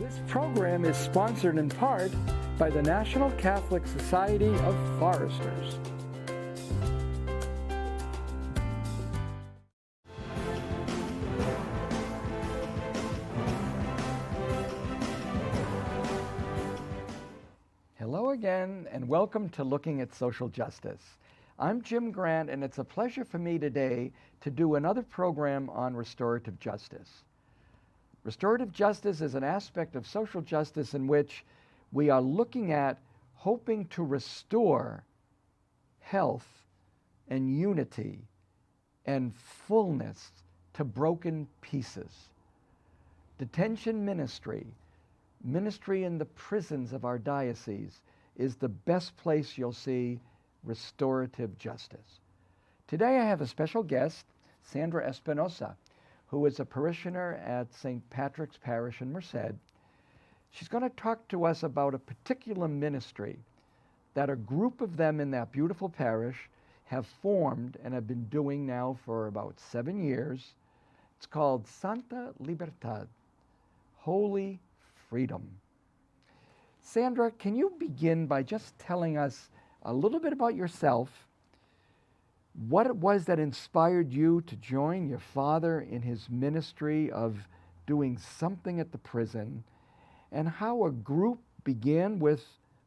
This program is sponsored in part by the National Catholic Society of Foresters. Hello again, and welcome to Looking at Social Justice. I'm Jim Grant, and it's a pleasure for me today to do another program on restorative justice. Restorative justice is an aspect of social justice in which we are looking at hoping to restore health and unity and fullness to broken pieces. Detention ministry, ministry in the prisons of our diocese, is the best place you'll see restorative justice. Today I have a special guest, Sandra Espinoza, who is a parishioner at St. Patrick's Parish in Merced. She's going to talk to us about a particular ministry that a group of them in that beautiful parish have formed and have been doing now for about 7 years. It's called Santa Libertad, Holy Freedom. Sandra, can you begin by just telling us a little bit about yourself, what it was that inspired you to join your father in his ministry of doing something at the prison, and how a group began with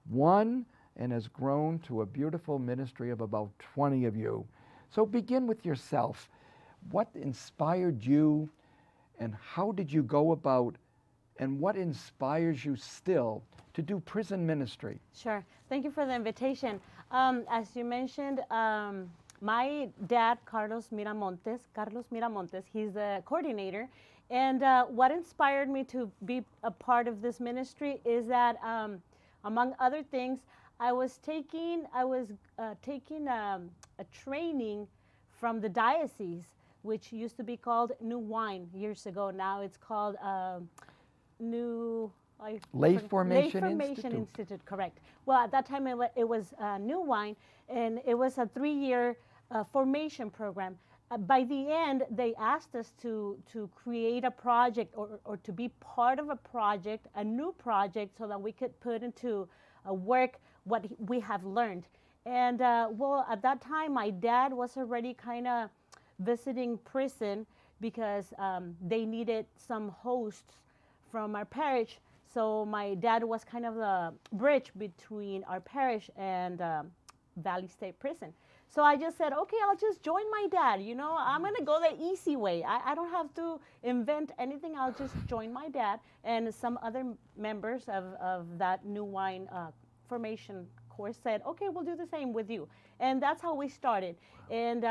one and has grown to a beautiful ministry of about 20 of you. So begin with yourself. What inspired you, and how did you go about, and what inspires you still to do prison ministry? Sure. Thank you for the invitation. As you mentioned, my dad, Carlos Miramontes, he's the coordinator. And what inspired me to be a part of this ministry is that, among other things, I was taking a training from the diocese, which used to be called New Wine years ago. Now it's called Lay Formation Institute, correct. Well, at that time it was New Wine, and it was a 3-year formation program. By the end, they asked us to create a project or to be part of a project, a new project, so that we could put into work what we have learned. And well, at that time, my dad was already kind of visiting prison because they needed some hosts from our parish. So my dad was kind of the bridge between our parish and Valley State Prison. So I just said, okay, I'll just join my dad. You know, I'm going to go the easy way. I don't have to invent anything. I'll just join my dad and some other members of that New Wine formation course said, okay, we'll do the same with you. And that's how we started. And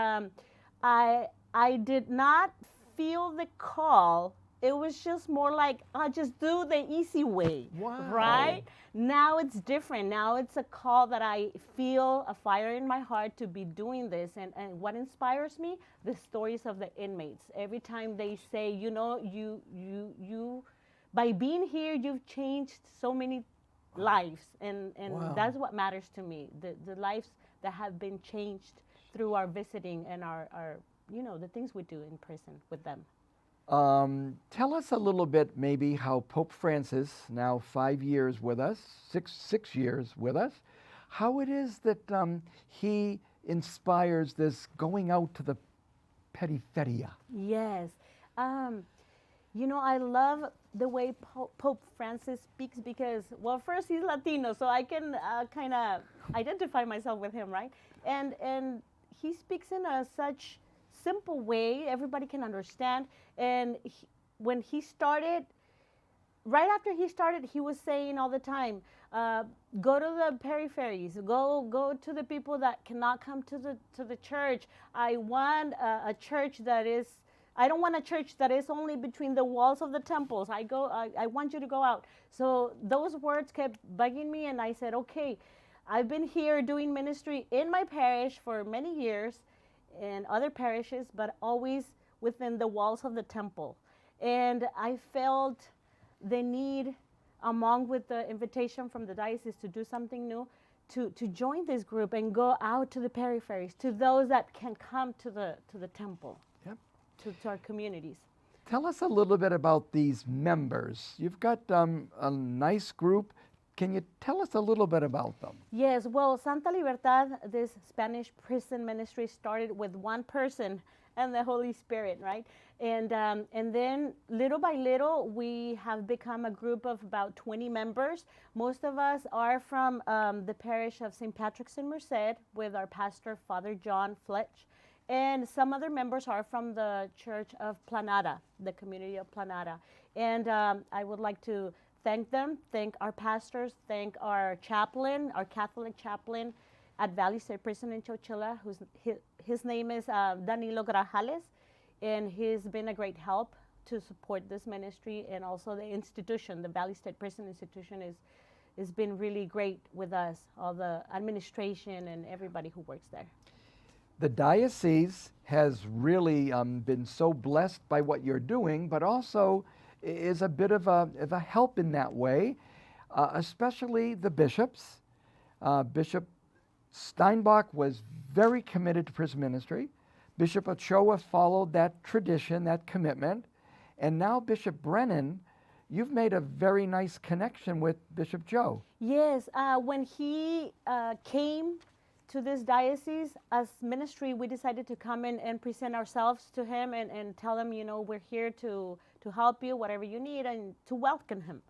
I did not feel the call. It was just more like, I'll just do the easy way, right? Now it's different. Now it's a call that I feel a fire in my heart to be doing this. And what inspires me? The stories of the inmates. Every time they say, you know, you by being here, you've changed so many lives. And that's what matters to me, the lives that have been changed through our visiting and our you know, the things we do in prison with them. Tell us a little bit maybe how Pope Francis, now 5 years with us, six years with us, how it is that he inspires this going out to the periferia. Yes. You know, I love the way Pope Francis speaks because, well, first he's Latino, so I can kind of identify myself with him, right? And he speaks in such simple way everybody can understand. And when he started, right after he started, he was saying all the time, go to the peripheries, go to the people that cannot come to the church. I want a church that is, I don't want a church that is only between the walls of the temples. I want you to go out. So those words kept bugging me, and I said, okay, I've been here doing ministry in my parish for many years, in other parishes, but always within the walls of the temple. And I felt the need, along with the invitation from the diocese to do something new, to join this group and go out to the peripheries, to those that can come to the temple, Yep. to our communities. Tell us a little bit about these members. You've got a nice group. Can you tell us a little bit about them? Yes, well, Santa Libertad, this Spanish prison ministry, started with one person and the Holy Spirit, right? And then little by little, we have become a group of about 20 members. Most of us are from the parish of St. Patrick's in Merced with our pastor, Father John Fletch. And some other members are from the Church of Planada, the community of Planada. And I would like to thank them, thank our pastors, thank our chaplain, our Catholic chaplain at Valley State Prison in Chowchilla, his name is Danilo Grajales, and he's been a great help to support this ministry, and also the institution, the Valley State Prison Institution has been really great with us, all the administration and everybody who works there. The diocese has really been so blessed by what you're doing, but also is a bit of a help in that way, especially the bishops. Bishop Steinbach was very committed to prison ministry. Bishop Ochoa followed that tradition, that commitment. And now Bishop Brennan, you've made a very nice connection with Bishop Joe. Yes, when he came to this diocese as ministry, we decided to come in and present ourselves to him and tell him, you know, we're here to help you, whatever you need, and to welcome him.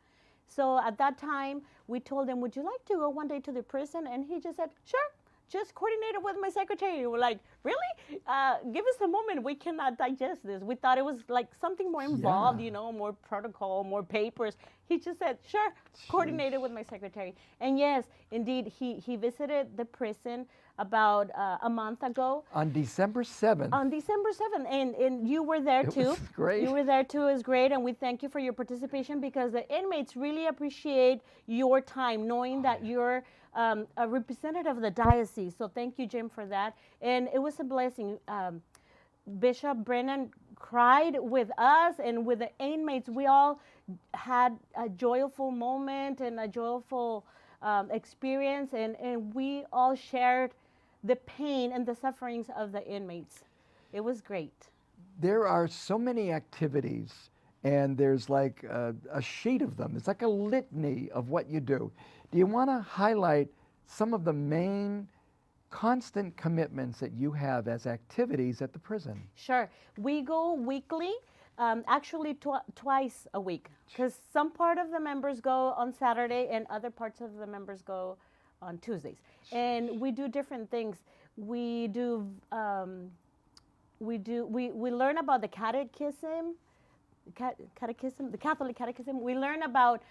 So at that time, we told him, would you like to go one day to the prison? And he just said, sure, just coordinate it with my secretary. We're like, really? Give us a moment. We cannot digest this. We thought it was like something more involved, you know, more protocol, more papers. He just said, sure, coordinate it with my secretary. And yes, indeed, he visited the prison about a month ago. On December 7th. On December 7th. And you were there too. It was great. You were there too. It was great. And we thank you for your participation, because the inmates really appreciate your time, knowing that you're a representative of the diocese. So thank you, Jim, for that. And it was a blessing. Bishop Brennan cried with us and with the inmates. We all had a joyful moment and a joyful experience, and we all shared the pain and the sufferings of the inmates. It was great. There are so many activities, and there's like a sheet of them. It's like a litany of what you do. Do you want to highlight some of the main constant commitments that you have as activities at the prison? Sure. We go weekly, actually twice a week, because some part of the members go on Saturday and other parts of the members go on Tuesdays. And we do different things. We learn about the catechism, the Catholic catechism. We learn about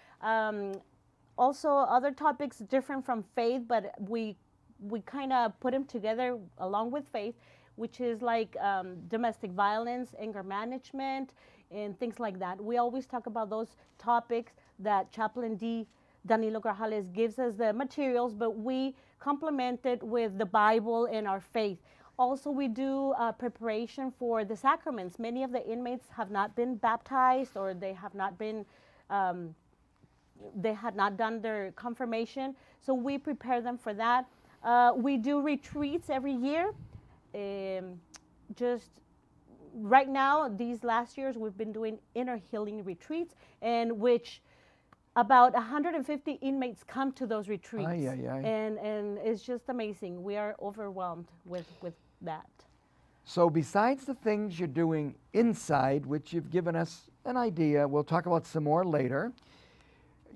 also other topics different from faith, but we kind of put them together along with faith, which is like domestic violence, anger management, and things like that. We always talk about those topics that Chaplain Danilo Grajales gives us the materials, but we complement it with the Bible and our faith. Also, we do preparation for the sacraments. Many of the inmates have not been baptized, or they have not been they had not done their confirmation, so we prepare them for that. We do retreats every year. Just right now, these last years, we've been doing inner healing retreats, in which about 150 inmates come to those retreats. And it's just amazing. We are overwhelmed with that. So besides the things you're doing inside, which you've given us an idea, we'll talk about some more later,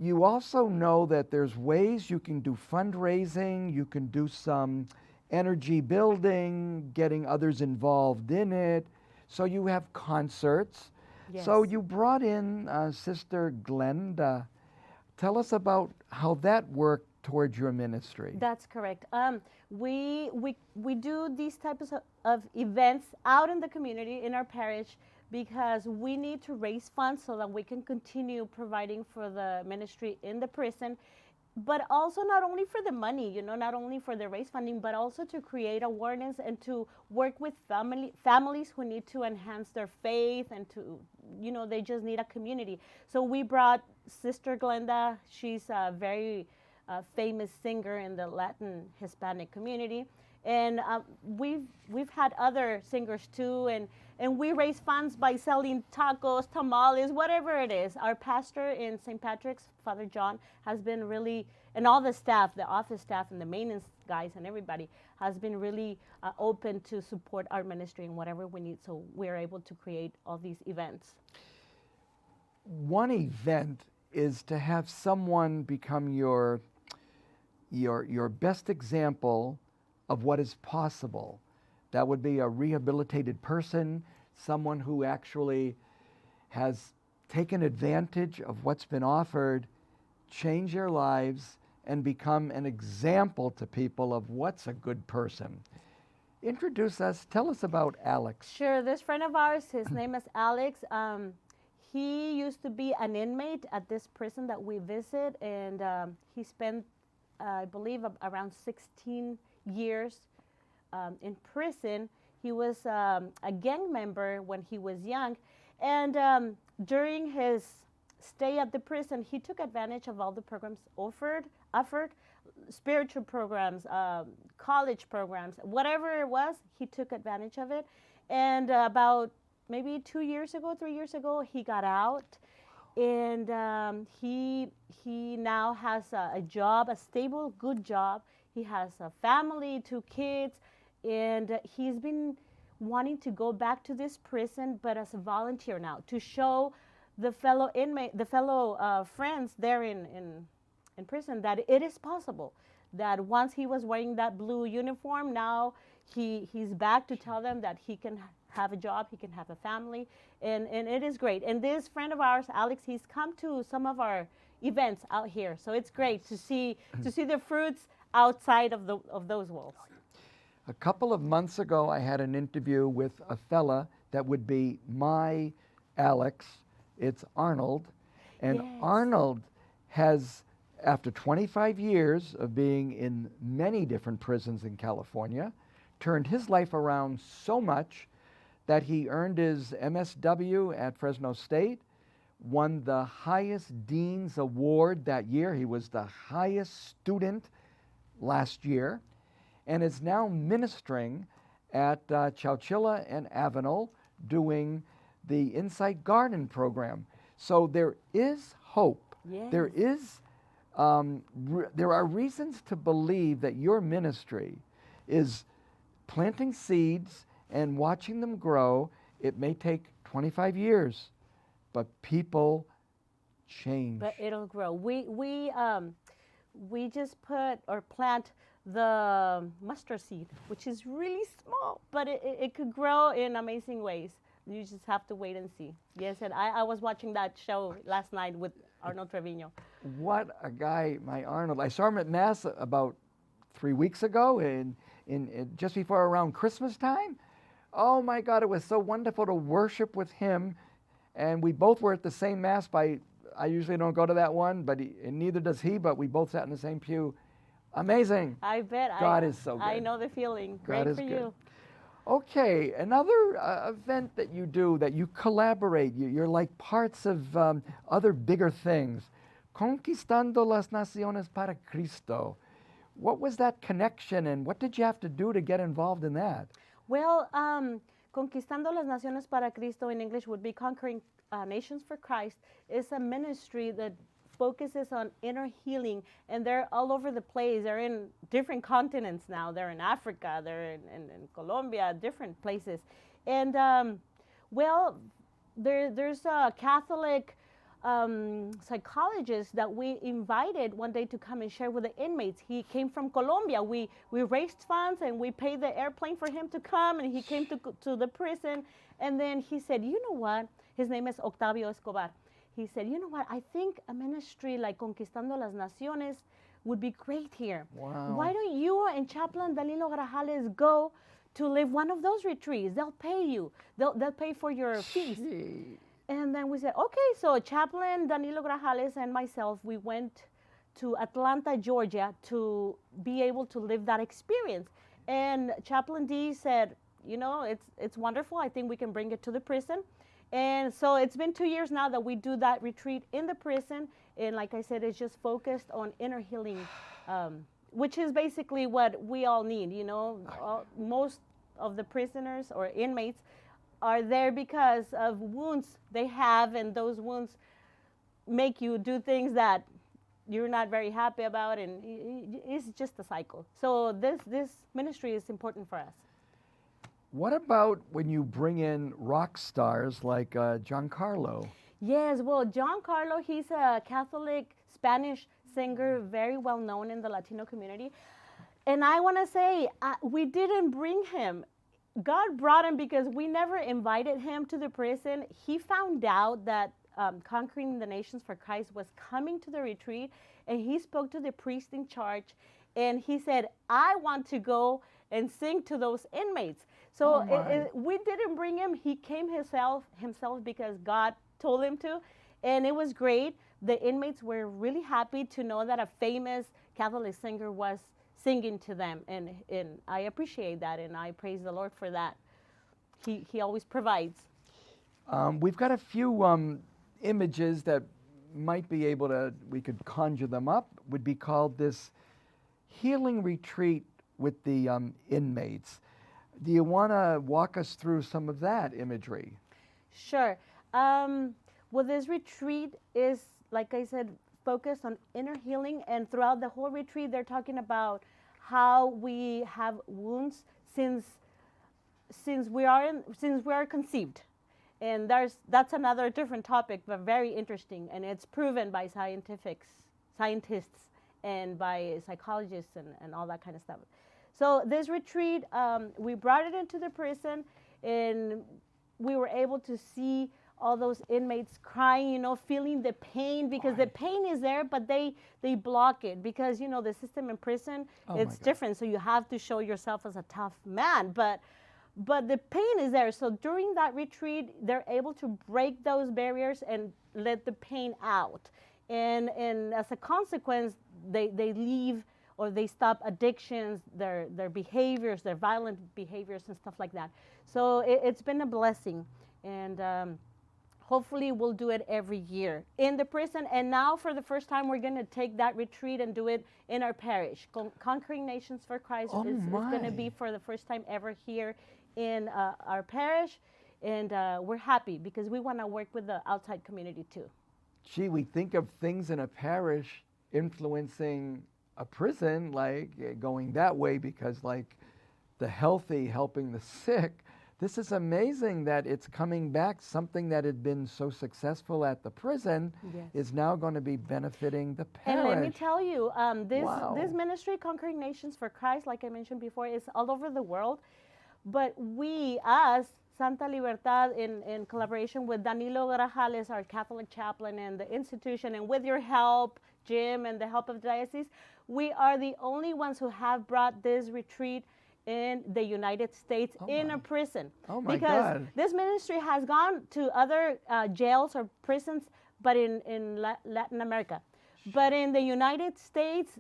you also know that there's ways you can do fundraising, you can do some energy building, getting others involved in it. So you have concerts. Yes. So you brought in Sister Glenda. Tell us about how that worked towards your ministry. That's correct. We do these types of events out in the community, in our parish, because we need to raise funds so that we can continue providing for the ministry in the prison, but also not only for the money, you know, not only for the raise funding, but also to create awareness and to work with families who need to enhance their faith, and to, you know, they just need a community. So we brought Sister Glenda. She's a very famous singer in the Latin Hispanic community. And we've had other singers too, and we raise funds by selling tacos, tamales, whatever it is. Our pastor in St. Patrick's, Father John, has been really, and all the staff, the office staff and the maintenance guys and everybody has been really open to support our ministry and whatever we need, so we're able to create all these events. One event is to have someone become your best example of what is possible. That would be a rehabilitated person, someone who actually has taken advantage of what's been offered, change their lives, and become an example to people of what's a good person. Introduce us, tell us about Alex. Sure, this friend of ours, his name is Alex. He used to be an inmate at this prison that we visit, and he spent, I believe, around 16 years in prison. He was a gang member when he was young, and during his stay at the prison, he took advantage of all the programs offered, spiritual programs, college programs, whatever it was, he took advantage of it. And about maybe 3 years ago, he got out, and he now has a job, a stable, good job. He has a family, 2 kids, and he's been wanting to go back to this prison, but as a volunteer now, to show the fellow inmate, the fellow friends there in prison, that it is possible. That once he was wearing that blue uniform, now he's back to tell them that he can have a job, he can have a family, and it is great. And this friend of ours, Alex, he's come to some of our events out here, so it's great to see the fruits outside of those walls. A couple of months ago, I had an interview with a fella that would be my Alex. It's Arnold, and Yes. Arnold has, after 25 years of being in many different prisons in California, turned his life around so much that he earned his MSW at Fresno State, won the highest Dean's Award that year. He was the highest student last year, and is now ministering at Chowchilla and Avenel, doing the Insight Garden program. So there is hope. Yes. There is there are reasons to believe that your ministry is planting seeds and watching them grow. It may take 25 years, but people change. But it'll grow. We just put or plant the mustard seed, which is really small, but it could grow in amazing ways. You just have to wait and see. Yes, and I was watching that show last night with Arnold Trevino. What a guy, my Arnold. I saw him at Mass about 3 weeks ago, in just before around Christmas time. Oh my God, it was so wonderful to worship with him. And we both were at the same Mass. I usually don't go to that one, but and neither does he, but we both sat in the same pew. Amazing. I bet. God is so good. I know the feeling. God Great is for good. you. Okay, another event that you do, that you collaborate, you're like parts of other bigger things. Conquistando las Naciones para Cristo. What was that connection, and what did you have to do to get involved in that? Well, Conquistando las Naciones para Cristo in English would be Conquering Nations for Christ. Is a ministry that focuses on inner healing, and they're all over the place. They're in different continents now. They're in Africa, they're in Colombia, different places. And well, there's a Catholic psychologist that we invited one day to come and share with the inmates. He came from Colombia. We raised funds and we paid the airplane for him to come, and he came to the prison. And then he said, you know what? His name is Octavio Escobar. He said, you know what, I think a ministry like Conquistando las Naciones would be great here. Wow. Why don't you and Chaplain Danilo Grajales go to live one of those retreats? They'll pay you. They'll pay for your fees. Gee. And then we said, okay. So Chaplain Danilo Grajales and myself, we went to Atlanta, Georgia, to be able to live that experience. And Chaplain D said, you know, it's wonderful. I think we can bring it to the prison. And so it's been 2 years now that we do that retreat in the prison. And like I said, it's just focused on inner healing, which is basically what we all need. You know, most of the prisoners or inmates are there because of wounds they have, and those wounds make you do things that you're not very happy about, and it's just a cycle. So this ministry is important for us. What about when you bring in rock stars like Giancarlo? Yes, well, John Carlo, he's a Catholic Spanish singer, very well known in the Latino community. And I want to say, we didn't bring him. God brought him because we never invited him to the prison. He found out that Conquering the Nations for Christ was coming to the retreat, and he spoke to the priest in charge, and he said, I want to go and sing to those inmates. So we didn't bring him. He came himself because God told him to, and it was great. The inmates were really happy to know that a famous Catholic singer was singing to them, and I appreciate that, and I praise the Lord for that. He always provides. We've got a few images that might be able to, we could conjure them up, would be called this healing retreat with the inmates. Do you want to walk us through some of that imagery? Sure. Well, this retreat is, like I said, focused on inner healing, and throughout the whole retreat, they're talking about how we have wounds since we are conceived, and that's another different topic, but very interesting, and it's proven by scientists and by psychologists and all that kind of stuff. So this retreat, we brought it into the prison, and we were able to see all those inmates crying, feeling the pain, because the pain is there, but they block it because, the system in prison, it's different. So you have to show yourself as a tough man, but the pain is there. So during that retreat, they're able to break those barriers and let the pain out. And as a consequence, they leave, or they stop addictions, their behaviors, their violent behaviors and stuff like that. So it's been a blessing. And hopefully we'll do it every year in the prison. And now for the first time, we're going to take that retreat and do it in our parish. Conquering Nations for Christ is going to be for the first time ever here in our parish. And we're happy because we want to work with the outside community too. Gee, we think of things in a parish influencing a prison, like going that way because like the healthy helping the sick. This is amazing that it's coming back. Something that had been so successful at the prison is now going to be benefiting the parish. And let me tell you, this ministry, Conquering Nations for Christ, like I mentioned before, is all over the world. But we, as Santa Libertad, in collaboration with Danilo Grajales, our Catholic chaplain, and the institution, and with your help, Jim, and the help of the diocese, we are the only ones who have brought this retreat in the United States in a prison. Oh my because God. This ministry has gone to other jails or prisons, but in Latin America. But in the United States,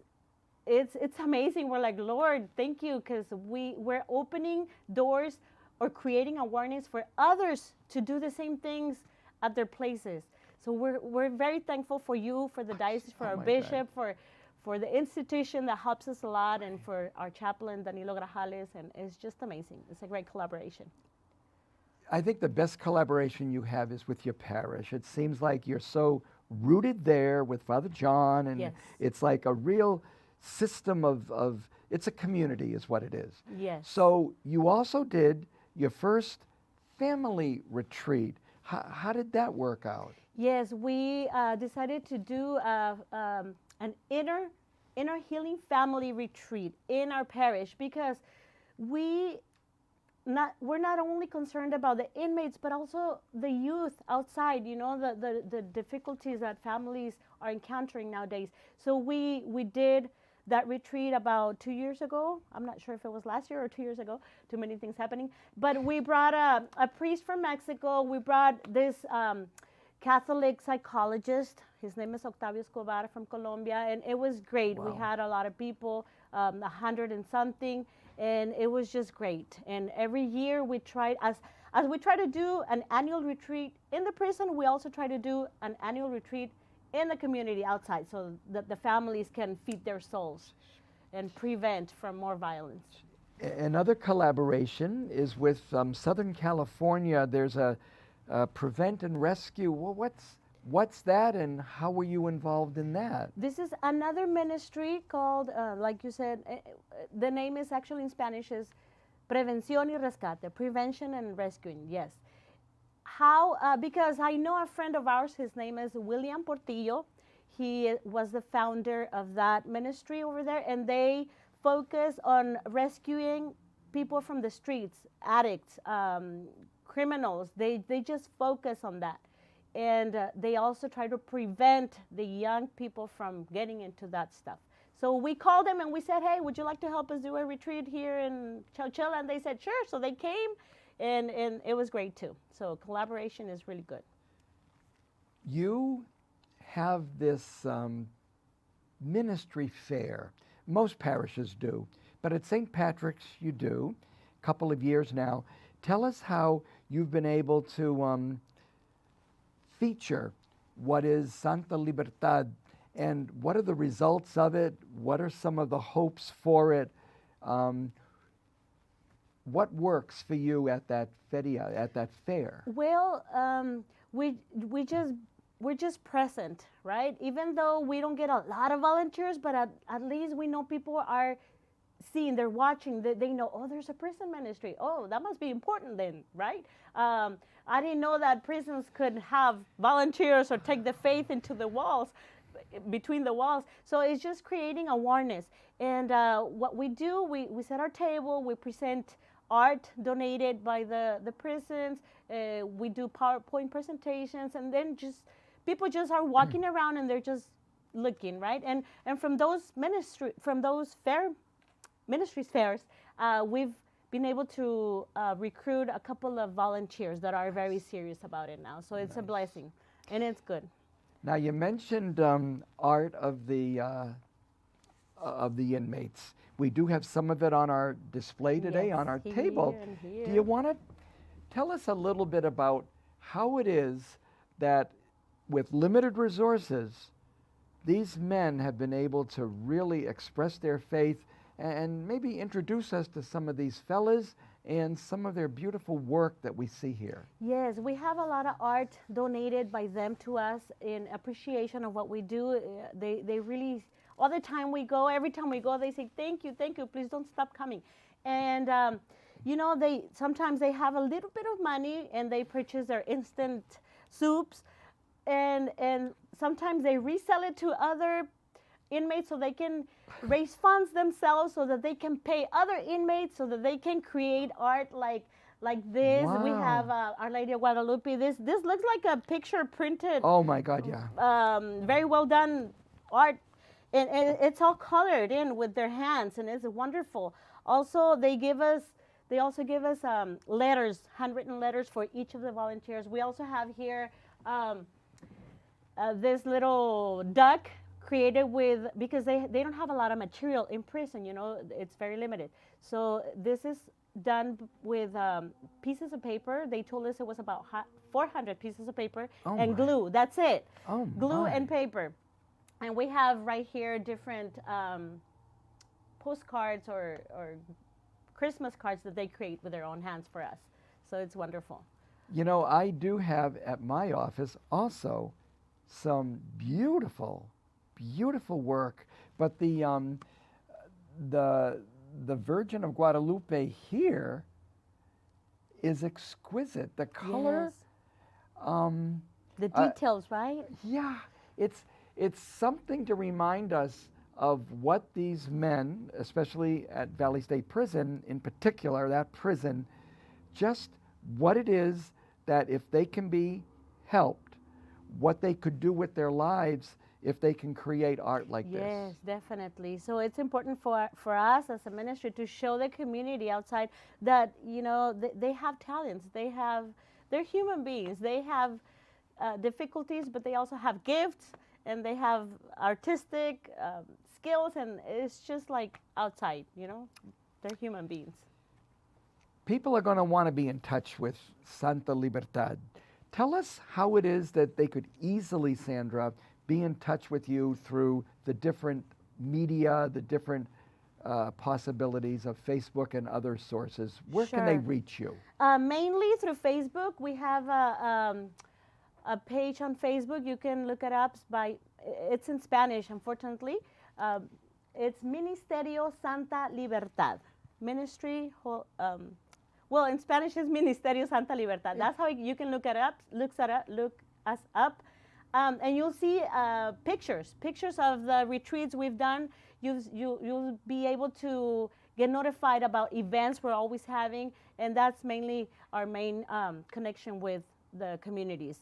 it's amazing. We're like, Lord, thank you, because we're opening doors or creating awareness for others to do the same things at their places. So we're very thankful for you, for the diocese, for our bishop, for the institution that helps us a lot, and for our chaplain, Danilo Grajales, and it's just amazing. It's a great collaboration. I think the best collaboration you have is with your parish. It seems like you're so rooted there with Father John, and it's like a real system of it's a community is what it is. Yes. So you also did your first family retreat. How did that work out? Yes, we decided to do an inner healing family retreat in our parish, because we're not only concerned about the inmates, but also the youth outside, the difficulties that families are encountering nowadays. So we did that retreat about 2 years ago. I'm not sure if it was last year or 2 years ago. Too many things happening. But we brought a priest from Mexico. We brought this Catholic psychologist. His name is Octavio Escobar from Colombia, and it was great. Wow. We had a lot of people, 100 and something, and it was just great. And every year we tried, as we try to do an annual retreat in the prison, we also try to do an annual retreat in the community outside, so that the families can feed their souls and prevent from more violence. Another collaboration is with Southern California. There's a prevent and rescue. Well, what's that, and how were you involved in that? This is another ministry called, like you said, the name is actually in Spanish is Prevención y Rescate, prevention and rescuing. Yes. How? Because I know a friend of ours. His name is William Portillo. He was the founder of that ministry over there, and they focus on rescuing people from the streets, addicts, criminals. They just focus on that. And they also try to prevent the young people from getting into that stuff. So we called them and we said, hey, would you like to help us do a retreat here in Chowchilla? And they said, sure. So they came, and it was great too. So collaboration is really good. You have this ministry fair. Most parishes do, but at St. Patrick's you do, a couple of years now. Tell us how you've been able to feature what is Santa Libertad, and what are the results of it? What are some of the hopes for it? What works for you at that feria, at that fair? Well, we're just present, right? Even though we don't get a lot of volunteers, but at least we know people are seeing, they're watching, they know, oh, there's a prison ministry. Oh, that must be important then, right? I didn't know that prisons could have volunteers or take the faith into the walls, between the walls. So it's just creating awareness. And what we do, we set our table, we present art donated by the prisons, we do PowerPoint presentations, and then just people just are walking around and they're just looking, right? And from those ministries fairs, we've been able to recruit a couple of volunteers that are very serious about it now. So it's a blessing, and it's good. Now you mentioned art of the inmates. We do have some of it on our display today, on our table. Here. Do you want to tell us a little bit about how it is that with limited resources, these men have been able to really express their faith, and maybe introduce us to some of these fellas and some of their beautiful work that we see here? Yes, we have a lot of art donated by them to us in appreciation of what we do. They really, all the time we go, every time we go, they say, thank you, please don't stop coming. And you know, sometimes they have a little bit of money and they purchase their instant soups, and sometimes they resell it to other inmates so they can raise funds themselves, so that they can pay other inmates, so that they can create art like this. Wow. We have Our Lady of Guadalupe. This looks like a picture printed. Oh my God, yeah. Very well done art, and it's all colored in with their hands, and it's wonderful. Also, they also give us letters, handwritten letters for each of the volunteers. We also have here this little duck created with, because they don't have a lot of material in prison, you know, it's very limited. So this is done with pieces of paper. They told us it was about 400 pieces of paper and glue. That's it. Oh, glue my. and paper. And we have right here different postcards or Christmas cards that they create with their own hands for us. So it's wonderful. You know, I do have at my office also some beautiful work, but the Virgin of Guadalupe here is exquisite. The color, yes. The details, right? Yeah, it's something to remind us of what these men, especially at Valley State Prison in particular, that prison, just what it is that if they can be helped, what they could do with their lives if they can create art like this. Yes, definitely. So it's important for us as a ministry to show the community outside that, you know, they have talents. They're human beings. They have difficulties, but they also have gifts, and they have artistic skills, and it's just like outside, you know, they're human beings. People are going to want to be in touch with Santa Libertad. Tell us how it is that they could easily, Sandra, be in touch with you through the different media, the different possibilities of Facebook and other sources, where can they Sure. reach you? Mainly through Facebook. We have a page on Facebook. You can look it up by, it's in Spanish, unfortunately. It's Ministerio Santa Libertad. Ministry, well, in Spanish is Ministerio Santa Libertad. Yeah. That's how you can look it up, look us up. And you'll see pictures of the retreats we've done. You'll be able to get notified about events we're always having, and that's mainly our main connection with the communities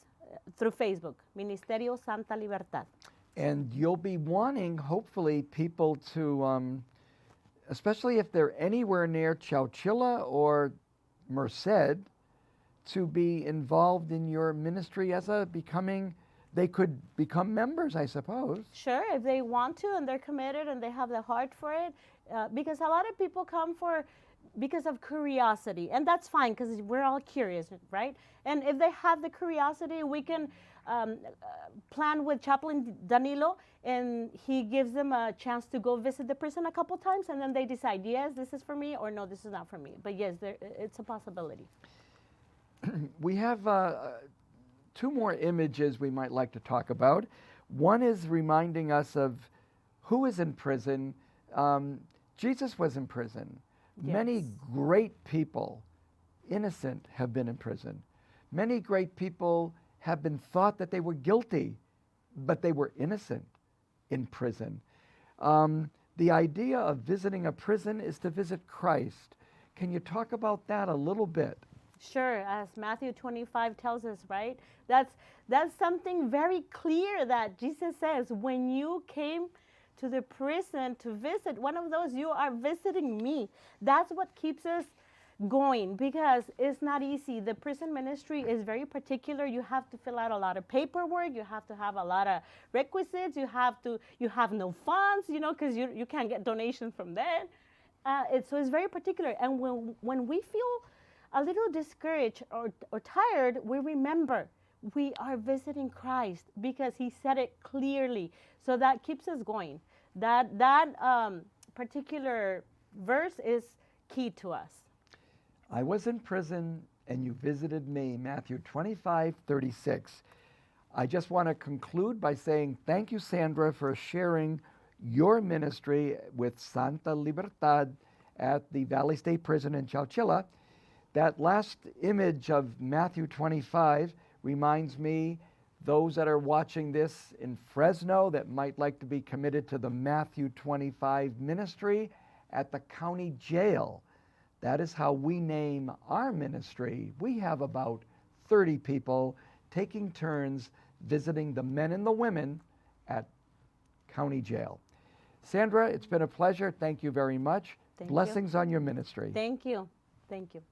through Facebook, Ministerio Santa Libertad. And you'll be wanting, hopefully, people to, especially if they're anywhere near Chowchilla or Merced, to be involved in your ministry as they could become members, I suppose. Sure, if they want to and they're committed and they have the heart for it, because a lot of people come because of curiosity, and that's fine because we're all curious, right? And if they have the curiosity, we can plan with Chaplain Danilo, and he gives them a chance to go visit the prison a couple times, and then they decide, yes, this is for me, or no, this is not for me. But yes, it's a possibility. We have two more images we might like to talk about. One is reminding us of who is in prison. Jesus was in prison. Yes. Many great people, innocent, have been in prison. Many great people have been thought that they were guilty, but they were innocent in prison. The idea of visiting a prison is to visit Christ. Can you talk about that a little bit? Sure, as Matthew 25 tells us, right? That's something very clear that Jesus says, when you came to the prison to visit one of those, you are visiting me. That's what keeps us going, because it's not easy. The prison ministry is very particular. You have to fill out a lot of paperwork. You have to have a lot of requisites. You have no funds, because you can't get donations from there. So it's very particular. And when we feel a little discouraged or tired, we remember we are visiting Christ, because he said it clearly. So that keeps us going. That particular verse is key to us. I was in prison and you visited me, Matthew 25:36. I just want to conclude by saying thank you, Sandra, for sharing your ministry with Santa Libertad at the Valley State Prison in Chowchilla. That last image of Matthew 25 reminds me, those that are watching this in Fresno that might like to be committed to the Matthew 25 ministry at the county jail. That is how we name our ministry. We have about 30 people taking turns visiting the men and the women at county jail. Sandra, it's been a pleasure. Thank you very much. Thank you. Blessings on your ministry. Thank you. Thank you.